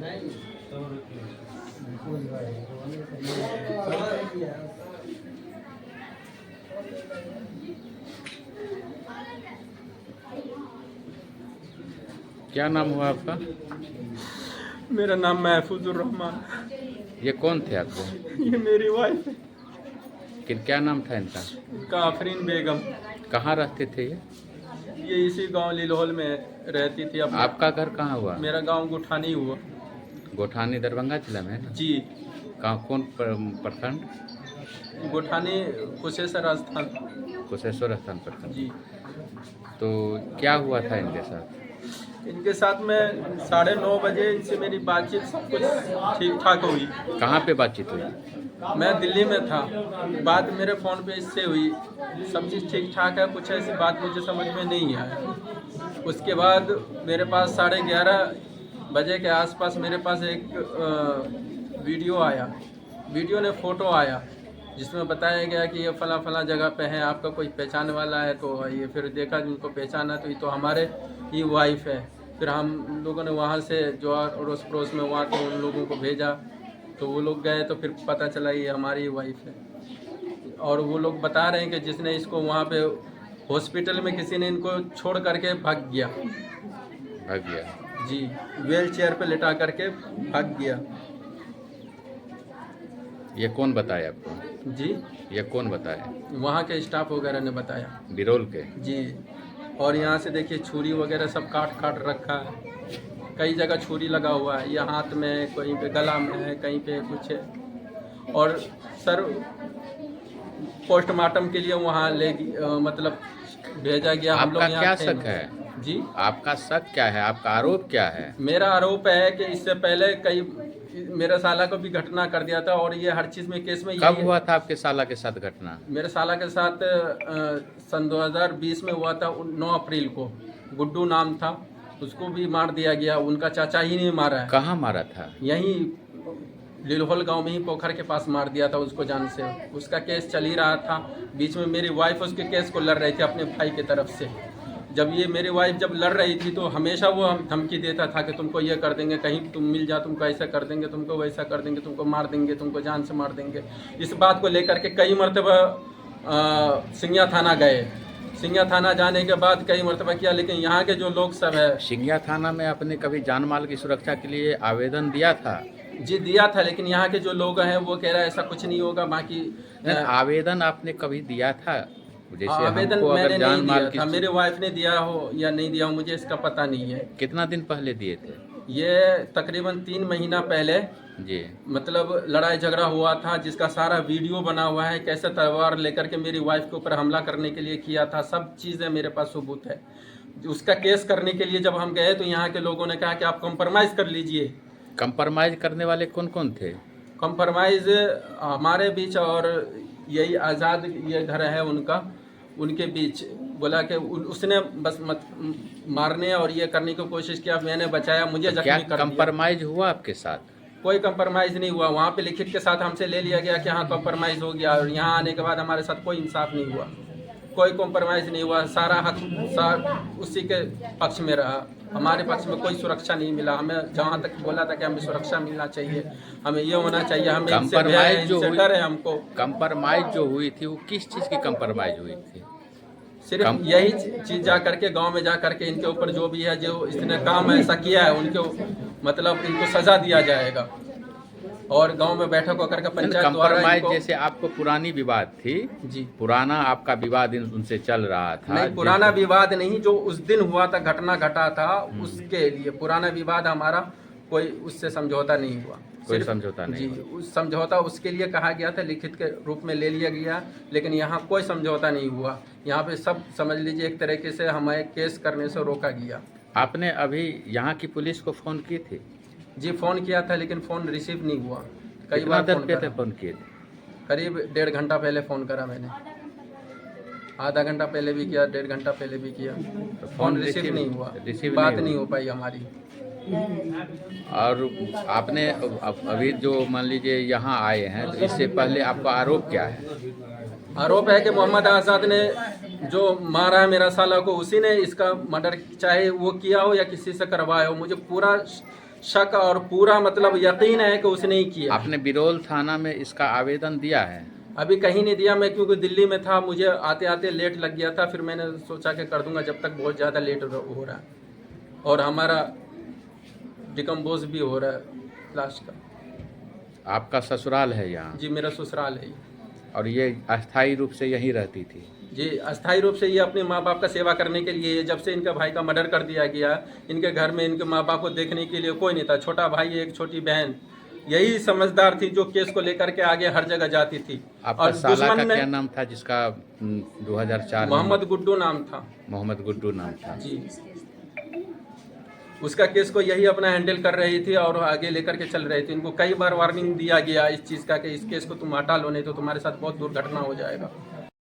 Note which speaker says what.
Speaker 1: क्या नाम हुआ आपका?
Speaker 2: मेरा नाम महफूजुर रहमान।
Speaker 1: ये कौन थे आपको?
Speaker 2: ये मेरी वाइफ है,
Speaker 1: क्या नाम था इनका?
Speaker 2: इनका आफरीन बेगम।
Speaker 1: कहाँ रहते थे ये?
Speaker 2: ये इसी गांव लिलोल में रहती थी। अब
Speaker 1: आपका घर कहाँ हुआ?
Speaker 2: मेरा गांव गुठानी हुआ।
Speaker 1: गोठानी दरभंगा जिला में है ना?
Speaker 2: जी,
Speaker 1: कहाँ, कौन प्रखंड?
Speaker 2: गुठानी कुशेश्वर राजस्थान।
Speaker 1: कुशेश्वर स्थान प्रखंड।
Speaker 2: जी,
Speaker 1: तो क्या हुआ था इनके साथ?
Speaker 2: इनके साथ में 9:30 बजे इनसे मेरी बातचीत सब कुछ ठीक ठाक हुई।
Speaker 1: कहाँ पे बातचीत हुई?
Speaker 2: मैं दिल्ली में था, बात मेरे फ़ोन पे इससे हुई, सब चीज़ ठीक ठाक है। कुछ ऐसी बात मुझे समझ में नहीं आया। उसके बाद मेरे पास 11:30 बजे के आसपास मेरे पास एक वीडियो आया। वीडियो ने फ़ोटो आया जिसमें बताया गया कि ये फला फला जगह पे है, आपका कोई पहचान वाला है तो ये। फिर देखा जिनको पहचाना तो ये तो हमारे ही वाइफ है। फिर हम लोगों ने वहाँ से जो अड़ोस पड़ोस में वहाँ तो उन लोगों को भेजा, तो वो लोग गए तो फिर पता चला ये हमारी ही वाइफ है। और वो लोग बता रहे हैं कि जिसने इसको वहाँ पे हॉस्पिटल में किसी ने इनको छोड़ करके भाग गया।
Speaker 1: भाग गया?
Speaker 2: जी, व्हील चेयर पे लिटा करके भाग गया।
Speaker 1: ये कौन बताया आपको?
Speaker 2: जी,
Speaker 1: ये कौन बताया?
Speaker 2: वहाँ के स्टाफ वगैरह ने बताया।
Speaker 1: बिरोल के?
Speaker 2: जी, और यहाँ से देखिए छुरी वगैरह सब काट काट रखा है। कई जगह छुरी लगा हुआ है, या हाथ में, कहीं पे गला में है, कहीं पे कुछ है। और सर पोस्टमार्टम के लिए वहाँ मतलब भेजा गया। हम लोग
Speaker 1: आपका
Speaker 2: यहाँ
Speaker 1: क्या
Speaker 2: थे
Speaker 1: शक
Speaker 2: नहीं।
Speaker 1: है?
Speaker 2: जी,
Speaker 1: आपका शक क्या है? आपका आरोप क्या है?
Speaker 2: मेरा आरोप है कि इससे पहले कई मेरे साला को भी घटना कर दिया था, और ये हर चीज़ में केस में
Speaker 1: कब हुआ था आपके साला के साथ घटना?
Speaker 2: मेरे साला के साथ सन 2020 में हुआ था। 9 अप्रैल को गुड्डू नाम था, उसको भी मार दिया गया। उनका चाचा ही नहीं मारा है।
Speaker 1: कहाँ मारा था?
Speaker 2: यहीं लिलोहल गांव में ही पोखर के पास मार दिया था उसको जान से। उसका केस चल ही रहा था, बीच में मेरी वाइफ उसके केस को लड़ रही थी अपने भाई की तरफ से। जब ये मेरी वाइफ जब लड़ रही थी तो हमेशा वो हम धमकी देता था कि तुमको ये कर देंगे, कहीं तुम मिल जा तुमको ऐसा कर देंगे, तुमको वैसा कर देंगे, तुमको मार देंगे, तुमको जान से मार देंगे। इस बात को लेकर के कई मरतबा सिंघिया थाना गए। सिंघिया थाना जाने के बाद कई मरतबा किया, लेकिन यहाँ के जो लोग सब है।
Speaker 1: सिंघिया थाना में आपने कभी जान माल की सुरक्षा के लिए आवेदन दिया था?
Speaker 2: जी, दिया था, लेकिन यहाँ के जो लोग हैं वो कह रहा है ऐसा कुछ नहीं होगा। बाकी
Speaker 1: आवेदन आपने कभी दिया था? जैसे
Speaker 2: आवेदन
Speaker 1: हमको
Speaker 2: मैंने
Speaker 1: अगर जान
Speaker 2: नहीं
Speaker 1: माल
Speaker 2: दिया
Speaker 1: की
Speaker 2: था। मेरे वाइफ ने दिया हो या नहीं दिया हो मुझे इसका पता नहीं है।
Speaker 1: कितना दिन पहले दिए थे?
Speaker 2: ये तकरीबन 3 महीना पहले
Speaker 1: जी।
Speaker 2: मतलब लड़ाई झगड़ा हुआ था, जिसका सारा वीडियो बना हुआ है। कैसे तलवार लेकर के मेरी वाइफ के ऊपर हमला करने के लिए किया था, सब चीज़ें मेरे पास सबूत है। उसका केस करने के लिए जब हम गए तो यहाँ के लोगों ने कहा कि आप कंप्रोमाइज़ कर लीजिए।
Speaker 1: कंप्रोमाइज करने वाले कौन कौन थे?
Speaker 2: कंप्रोमाइज़ हमारे बीच और यही आज़ाद ये घर है उनका, उनके बीच बोला कि उसने बस मत मारने और ये करने की कोशिश किया। मैंने बचाया, मुझे
Speaker 1: क्या
Speaker 2: जख्मी कर दिया।
Speaker 1: कंप्रोमाइज हुआ आपके साथ?
Speaker 2: कोई कंप्रोमाइज़ नहीं हुआ। वहाँ पे लिखित के साथ हमसे ले लिया गया कि हाँ कंप्रोमाइज़ हो गया, और यहाँ आने के बाद हमारे साथ कोई इंसाफ नहीं हुआ, कोई कंप्रोमाइज़ नहीं हुआ। सारा हक उसी के पक्ष में रहा, हमारे पक्ष में कोई सुरक्षा नहीं मिला। हमें जहाँ तक बोला था कि हमें सुरक्षा मिलना चाहिए, हमें ये होना चाहिए, हमें इनसे डर है हमको।
Speaker 1: कंप्रोमाइज जो हुई थी वो किस चीज़ की कंप्रोमाइज हुई थी?
Speaker 2: सिर्फ यही चीज़ जा करके गांव में जा करके इनके ऊपर जो भी है, जो इसने काम ऐसा किया है उनके मतलब इनको सज़ा दिया जाएगा। और गांव में बैठक होकर के पंचायत द्वारा
Speaker 1: कंप्रोमाइज जैसे आपको पुरानी विवाद थी
Speaker 2: जी,
Speaker 1: पुराना आपका विवाद उनसे चल रहा था?
Speaker 2: नहीं, पुराना विवाद नहीं, जो उस दिन हुआ था, घटना घटा था, उसके लिए पुराना विवाद हमारा कोई उससे समझौता नहीं हुआ।
Speaker 1: कोई समझौता नहीं?
Speaker 2: जी, उस समझौता उसके लिए कहा गया था, लिखित के रूप में ले लिया गया, लेकिन यहाँ कोई समझौता नहीं हुआ। यहाँ पे सब समझ लीजिए एक तरीके से हमें केस करने से रोका गया।
Speaker 1: आपने अभी यहाँ की पुलिस को फ़ोन की थी?
Speaker 2: जी, फ़ोन किया था, लेकिन फ़ोन रिसीव नहीं हुआ। कई
Speaker 1: कितना
Speaker 2: बार
Speaker 1: देर
Speaker 2: फ़ोन
Speaker 1: पे
Speaker 2: करा,
Speaker 1: फ़ोन किए थे?
Speaker 2: करीब 1.5 घंटा पहले फ़ोन करा मैंने, आधा घंटा पहले भी किया, 1.5 घंटा पहले भी किया।
Speaker 1: तो
Speaker 2: फ़ोन रिसीव नहीं हुआ, बात नहीं हो पाई हमारी।
Speaker 1: और आपने अभी जो मान लीजिए यहाँ आए हैं तो इससे पहले आपका आरोप क्या है?
Speaker 2: आरोप है कि मोहम्मद आज़ाद ने जो मारा है मेरा साला को, उसी ने इसका मर्डर चाहे वो किया हो या किसी से करवाया हो। मुझे पूरा शक और पूरा मतलब यकीन है कि उसने ही किया।
Speaker 1: आपने बिरोल थाना में इसका आवेदन दिया है?
Speaker 2: अभी कहीं नहीं दिया मैं, क्योंकि दिल्ली में था, मुझे आते आते लेट लग गया था, फिर मैंने सोचा कि कर दूंगा जब तक बहुत ज़्यादा लेट हो रहा है और हमारा डिकम्पोज भी हो रहा है लाश का।
Speaker 1: आपका ससुराल है यहाँ?
Speaker 2: जी मेरा ससुराल है।
Speaker 1: और ये अस्थायी रूप से यहीं रहती थी?
Speaker 2: जी अस्थायी रूप से ये अपने माँ बाप का सेवा करने के लिए, जब से इनके भाई का मर्डर कर दिया गया, इनके घर में इनके माँ बाप को देखने के लिए कोई नहीं था। छोटा भाई एक छोटी बहन, यही समझदार थी जो केस को लेकर के आगे हर जगह जाती थी।
Speaker 1: आपका साला का क्या नाम था जिसका 2004?
Speaker 2: मोहम्मद गुड्डू नाम था।
Speaker 1: मोहम्मद गुड्डू नाम था
Speaker 2: जी उसका केस को यही अपना हैंडल कर रही थी और आगे लेकर के चल रही थी। इनको कई बार वार्निंग दिया गया इस चीज़ का कि इस केस को तुम हटा लो, नहीं तो तुम्हारे साथ बहुत दुर्घटना हो जाएगा।